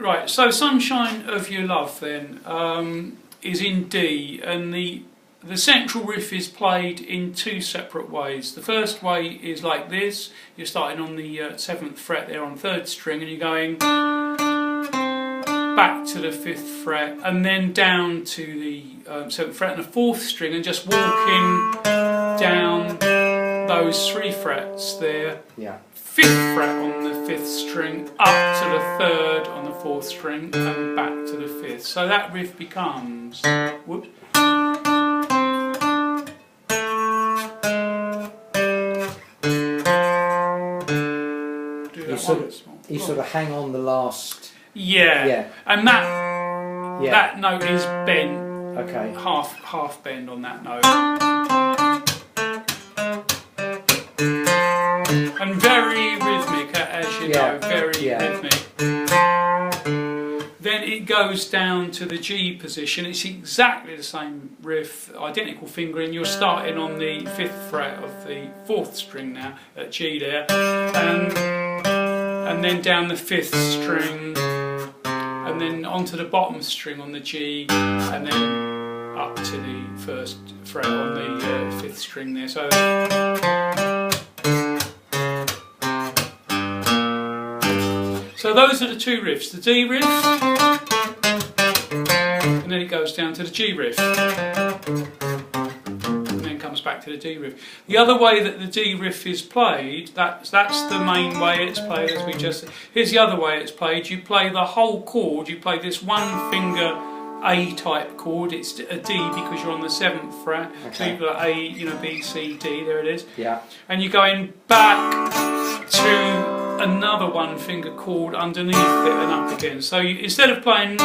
Right, so Sunshine of Your Love then is in D, and the central riff is played in two separate ways. The first way is like this. You're starting on the 7th fret there on 3rd string, and you're going back to the 5th fret, and then down to the 7th fret and the 4th string, and just walking down those 3 frets there. Yeah. 5th fret on the 5th string, up to the 3rd on the 4th string, and back to the 5th. So that riff becomes, whoops. You sort of hang on the last. Yeah. And that note is bent. Okay. Half bend on that note. And very rhythmic, as you know, very rhythmic. Then it goes down to the G position. It's exactly the same riff, identical fingering. You're starting on the 5th fret of the 4th string now, at G there, and then down the 5th string, and then onto the bottom string on the G, and then up to the 1st fret on the 5th string there. So those are the two riffs, the D riff, and then it goes down to the G riff, and then comes back to the D riff. The other way that the D riff is played, that's the main way it's played, as we just said. Here's the other way it's played. You play the whole chord, you play this one finger A-type chord. It's a D because you're on the 7th fret. Okay. So you've got A, B, C, D, there it is. Yeah. And you're going back to another one finger chord underneath it and up again. So instead of playing,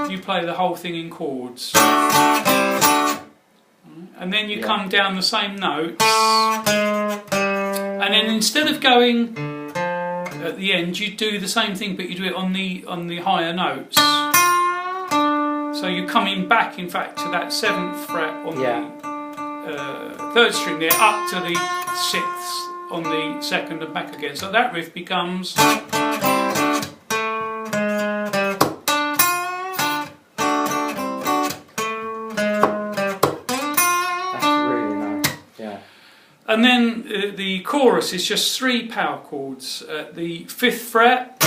you play the whole thing in chords. And then you come down the same notes. And then instead of going at the end, you do the same thing, but you do it on the higher notes. So you're coming back, in fact, to that 7th fret on the 3rd string there, up to the 6th on the 2nd and back again. So that riff becomes. That's really nice. Yeah. And then the chorus is just 3 power chords. At the 5th fret,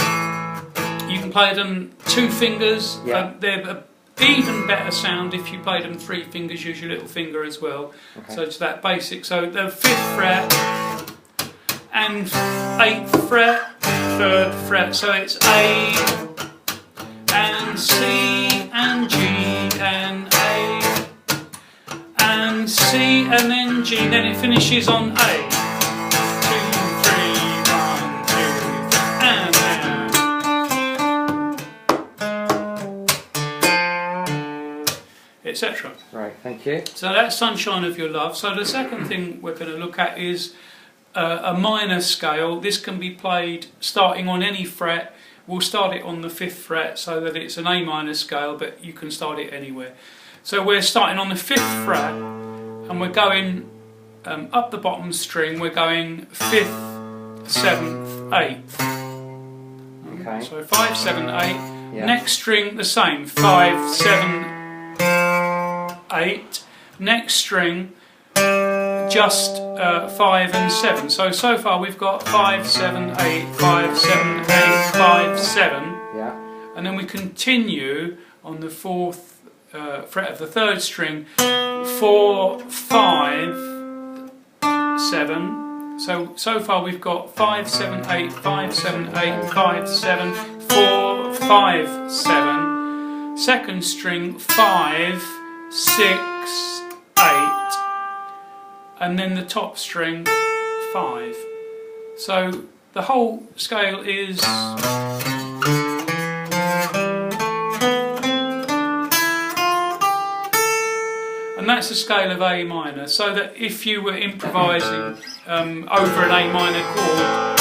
you can play them 2 fingers. Yeah. They're a even better sound if you play them 3 fingers. Use your little finger as well. Okay. So it's that basic. So the 5th fret and 8th fret, 3rd fret. So it's A and C and G and A and C and then G. Then it finishes on A. 2, 3, 1, 2, and etc. Right, thank you. So that's Sunshine of Your Love. So the second thing we're going to look at is a minor scale. This can be played starting on any fret. We'll start it on the 5th fret so that it's an A minor scale, but you can start it anywhere. So we're starting on the 5th fret and we're going up the bottom string. We're going 5th, 7th, 8th. Okay. So 5, 7, 8. Yeah. Next string the same. 5, 7, 8. Next string just 5 and 7. So far we've got 5, 7, 8, 5, 7, 8, 5, 7. Yeah. And then we continue on the 4th fret of the 3rd string. 4, 5, 7. So far we've got 5, 7, 8, 5, 7, 8, 5, 7, 4, 5, 7. Second string 5, 6, 8. And then the top string 5. So the whole scale is and that's a scale of A minor, so that if you were improvising over an A minor chord,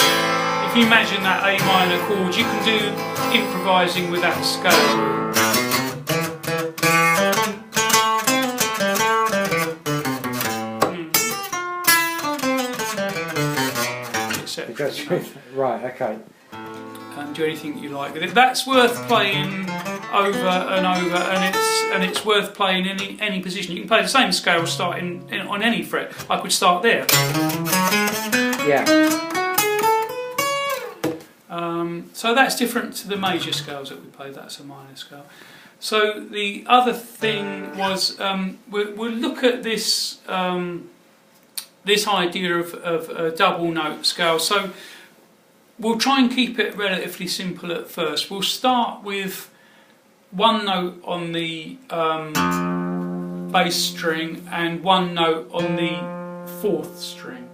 if you imagine that A minor chord, you can do improvising with that scale. Right, okay. And do anything you like with it. That's worth playing over and over, and it's worth playing in any position. You can play the same scale starting on any fret. I could start there. Yeah. So that's different to the major scales that we played. That's a minor scale. So the other thing was we'll look at this this idea of a double note scale. So we'll try and keep it relatively simple at first. We'll start with one note on the bass string and one note on the fourth string,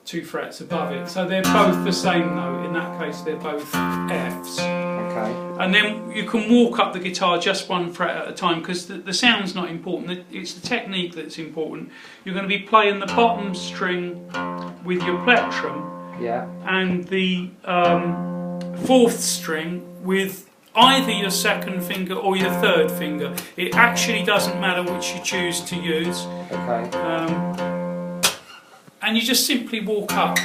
2 frets above it. So they're both the same note. In that case, they're both Fs. Okay. And then you can walk up the guitar just 1 fret at a time, because the sound's not important, it's the technique that's important. You're going to be playing the bottom string with your plectrum, yeah, and the fourth string with either your second finger or your third finger. It actually doesn't matter which you choose to use. Okay. And you just simply walk up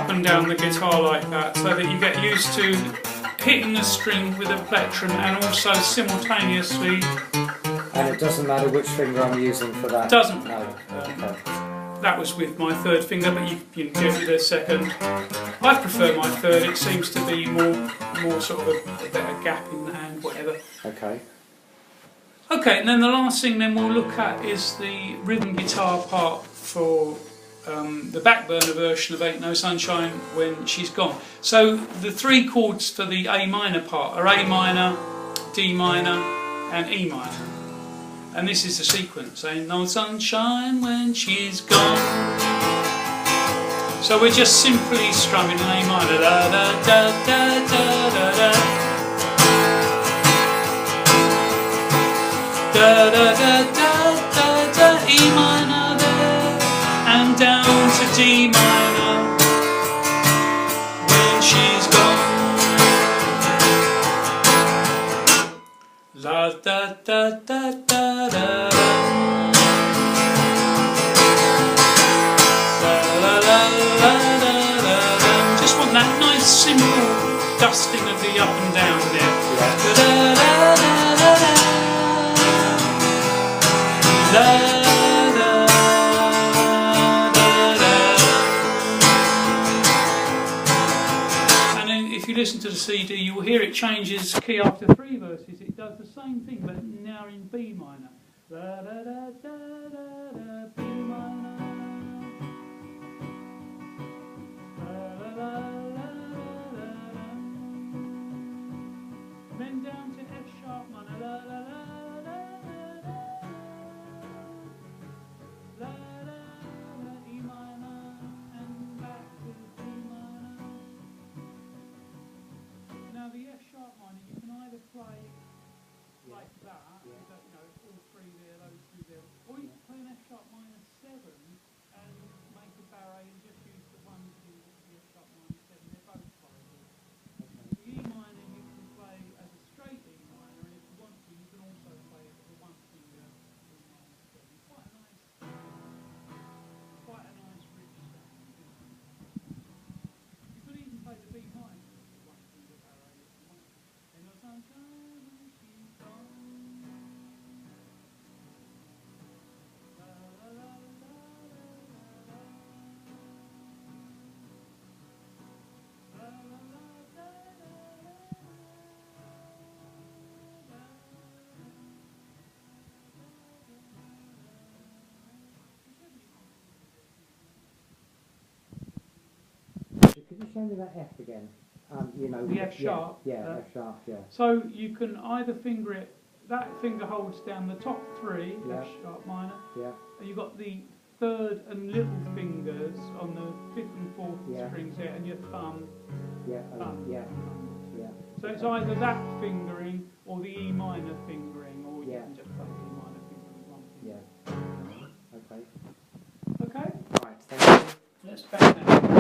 and down the guitar like that, so that you get used to hitting the string with a plectrum and also simultaneously. And it doesn't matter which finger I'm using for that? Doesn't. No. Okay. That was with my third finger, but you can do it with a second. I prefer my third. It seems to be more sort of a better gap in the hand, whatever. Okay. Okay, and then the last thing then we'll look at is the rhythm guitar part for the backburner version of Ain't No Sunshine When She's Gone. So the 3 chords for the A minor part are A minor, D minor and E minor. And this is the sequence. Ain't no sunshine when she's gone. So we're just simply strumming an A minor. Da, da, da, da, da, da, da. Da, da, da, da, da, da, E minor there, and down to D minor when she's gone. La da da da da da. La la la la la la. Just want that nice simple dusting of the up and down there. Da da da da da da. Da da da da. And then if you listen to the CD, you will hear it changes key after 3 verses. It does the same thing, but now in B minor. Da da da da da da, B minor. La la la la la la. Then down to F sharp minor. La la la la la la. La la la, E minor, and back to D minor. Now the F sharp minor, you can either play like that, you know, all 3 there, those 2 there, or you can play an F sharp minor 7 and make a barre and just use the 1 key of the F sharp minor 7. They're both playable. The E minor you can play as a straight E minor, and if you want to, you can also play it with a 1 finger E minor 7. Quite a nice rich sound. You could even play the B minor with a 1 finger barre if you want. Ain't no sunshine when she's gone. La la la la la la. La la la da da da. Could you show me that F again? You know, The F sharp. Yeah, F sharp, yeah. So you can either finger it, that finger holds down the top 3, Yeah. F sharp minor, Yeah, and you've got the 3rd and little fingers on the 5th and 4th Yeah. strings here, and your thumb. yeah, Thumb. yeah, yeah. So it's either that fingering or the E minor fingering, or you Yeah. can just play the E minor fingering with 1 finger. Yeah. Okay. Okay, Right, thank you. let's back now.